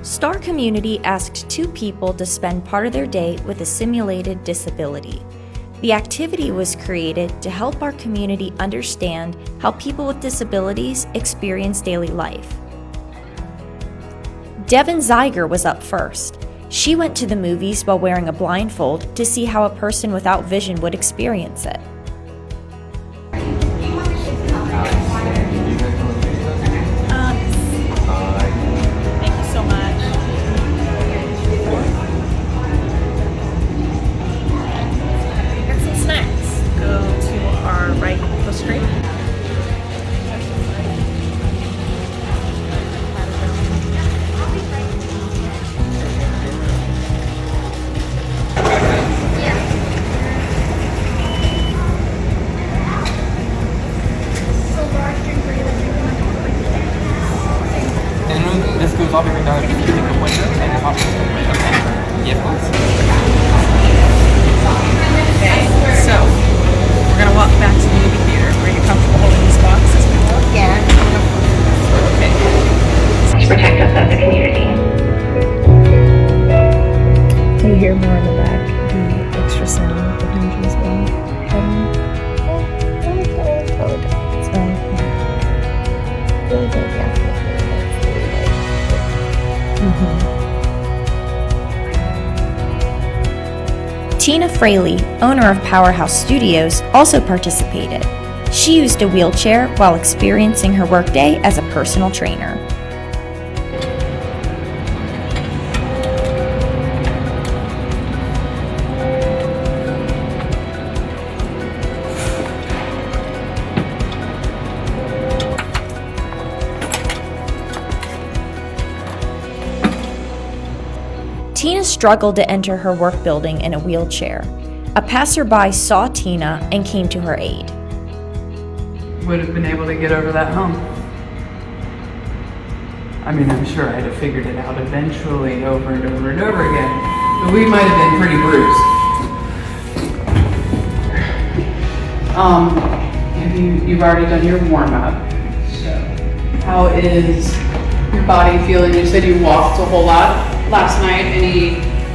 Star Community asked 2 people to spend part of their day with a simulated disability. The activity was created to help our community understand how people with disabilities experience daily life. Devan Zeger was up first. She went to the movies while wearing a blindfold to see how a person without vision would experience it. This goes all the way down to the window and the top of the window. Yeah, please. Okay, so we're going to walk back to the movie theater. Are you comfortable holding these boxes? Yeah. Okay. To protect us as a community. Can you hear more in the back? The extra sound behind you as well? Really good, yeah. Tina Fraley, owner of Powerhouse Studios, also participated. She used a wheelchair while experiencing her workday as a personal trainer. Tina struggled to enter her work building in a wheelchair. A passerby saw Tina and came to her aid. Would have been able to get over that hump. I mean, I'm sure I'd have figured it out eventually over and over and over again, but we might have been pretty bruised. You've already done your warm-up. So how is your body feeling? You said you walked a whole lot last night.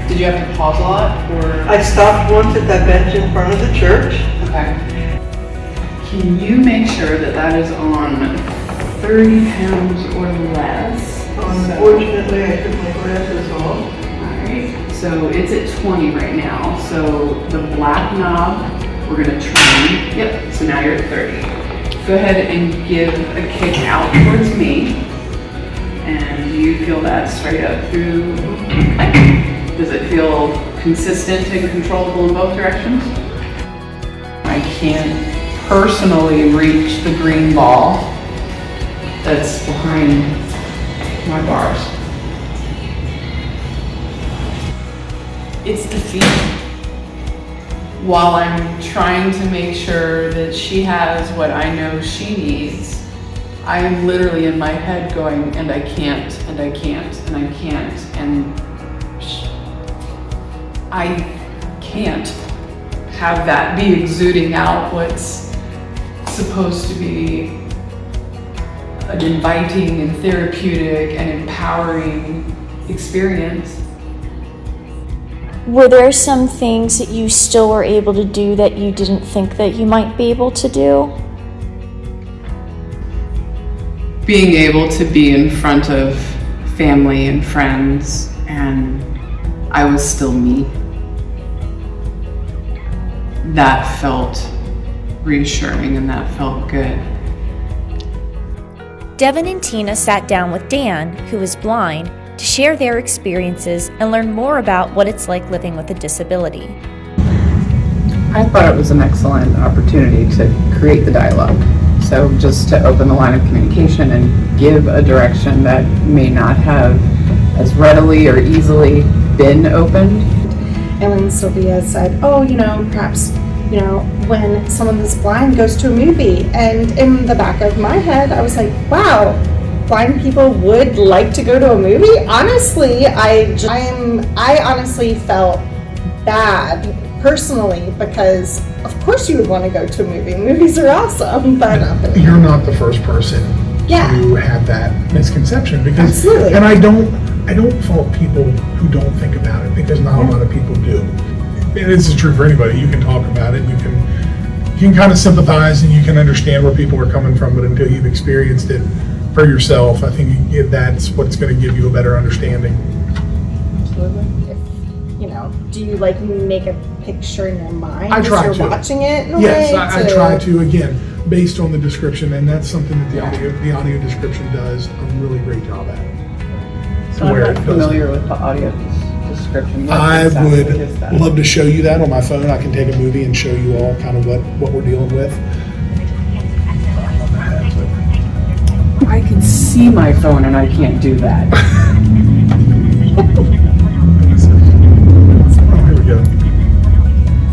Did you have to pause a lot, or? I stopped once at that bench in front of the church. Okay. Can you make sure that that is on 30 pounds or less? Unfortunately, I took my glasses off. Alright, so it's at 20 right now. So the black knob, we're gonna train. Yep, so now you're at 30. Go ahead and give a kick out towards me. And do you feel that straight up through? Okay. Does it feel consistent and controllable in both directions? I can't personally reach the green ball that's behind my bars. It's the feet. While I'm trying to make sure that she has what I know she needs, I am literally in my head going, and I can't, and I can't, and I can't, and I can't have that be exuding out what's supposed to be an inviting and therapeutic and empowering experience. Were there some things that you still were able to do that you didn't think that you might be able to do? Being able to be in front of family and friends, and I was still me. That felt reassuring and that felt good. Devan and Tina sat down with Dan, who is blind, to share their experiences and learn more about what it's like living with a disability. I thought it was an excellent opportunity to create the dialogue. So just to open the line of communication and give a direction that may not have as readily or easily been opened. And when Sylvia said, oh, perhaps, when someone that's blind goes to a movie. And in the back of my head, I was like, wow, blind people would like to go to a movie? Honestly, I honestly felt bad personally, because of course you would want to go to a movie. Movies are awesome, but you're not the first person to have that misconception, because absolutely. And I I don't fault people who don't think about it, because not a lot of people do. And this is true for anybody. You can talk about it, you can kind of sympathize and you can understand where people are coming from, but until you've experienced it for yourself, I think that's what's going to give you a better understanding. Absolutely. Do you like make a picture in your mind I try as you're to. watching it in a Yes, way? I try to, again, based on the description, and that's something that the audio description does a really great job at. So I'm not familiar with the audio description. What I exactly would is that? love to show you that on my phone. I can take a movie and show you all kind of what we're dealing with. I can see my phone and I can't do that. Oh, here we go.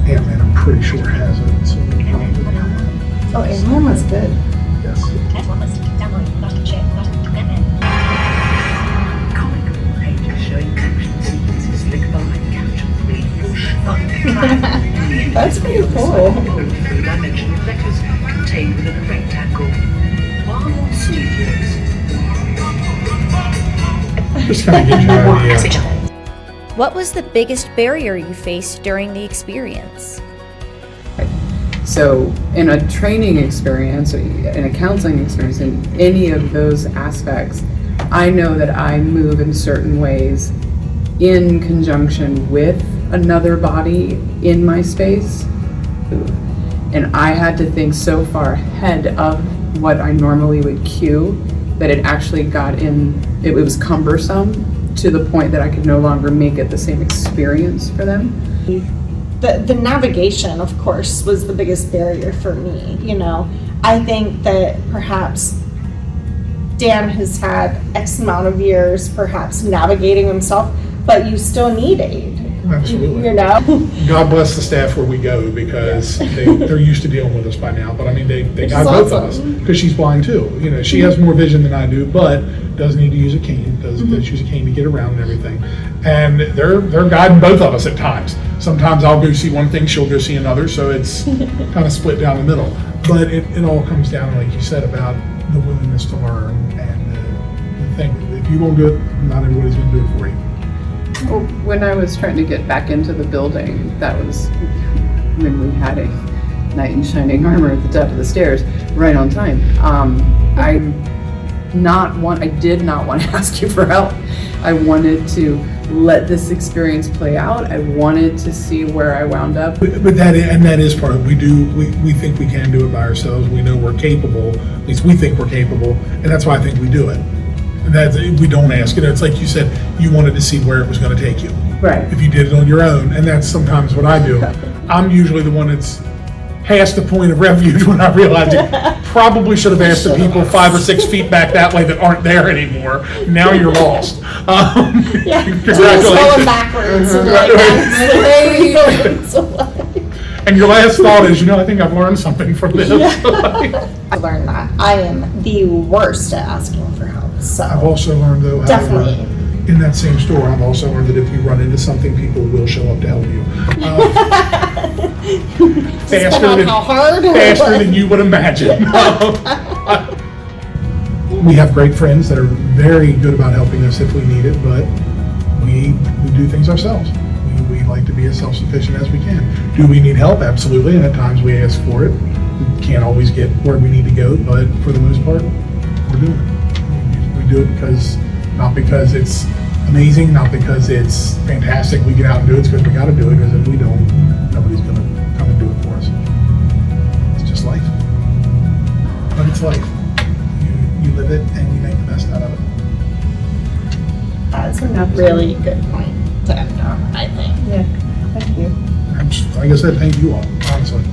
Ant-Man, I'm pretty sure has it. So we'll probably do that. Oh, Ant-Man was good. Yes. That's pretty cool. Three-dimensional letters contained within a rectangle. Marvel Studios. Just kind of gives you an idea. What was the biggest barrier you faced during the experience? So in a training experience, in a counseling experience, in any of those aspects, I know that I move in certain ways in conjunction with another body in my space. And I had to think so far ahead of what I normally would cue that it actually got in, it was cumbersome to the point that I could no longer make it the same experience for them. The navigation, of course, was the biggest barrier for me. I think that perhaps Dan has had X amount of years perhaps navigating himself, but you still need aid. Absolutely. God bless the staff where we go, because they're used to dealing with us by now. But I mean, they got both of us, because she's blind too. She has more vision than I do, but does need to use a cane. Does use a cane to get around and everything. And they're guiding both of us at times. Sometimes I'll go see one thing, she'll go see another. So it's kind of split down the middle. But it all comes down, like you said, about the willingness to learn and the thing. If you won't do it, not everybody's going to do it for you. Well, when I was trying to get back into the building, that was when we had a knight in shining armor at the top of the stairs, right on time. I did not want to ask you for help. I wanted to let this experience play out. I wanted to see where I wound up. But that is part of it. We think we can do it by ourselves. We know we're capable. At least we think we're capable, and that's why I think we do it. That we don't ask it. It's like you said, you wanted to see where it was going to take you. Right. If you did it on your own, and that's sometimes what I do. I'm usually the one that's past the point of refuge when I realized it. Probably should have asked the people 5 or 6 feet back that way that aren't there anymore. Now you're lost. Congratulations. Going backwards. And your last thought is, I think I've learned something from this. I learned that I am the worst at asking for help. So I've also learned, though, definitely. In that same store, I've also learned that if you run into something, people will show up to help you. Faster than you would imagine. We have great friends that are very good about helping us if we need it, but we do things ourselves. We like to be as self-sufficient as we can. Do we need help? Absolutely, and at times we ask for it. We can't always get where we need to go, but for the most part, we're doing it. We do it not because it's amazing, not because it's fantastic. We get out and do it because we got to do it, because if we don't, nobody's going to come and do it for us. It's just life. But it's life. You live it and you make the best out of it. That's a really good point to end on, I think. Yeah, thank you. Like I said, thank you all, honestly.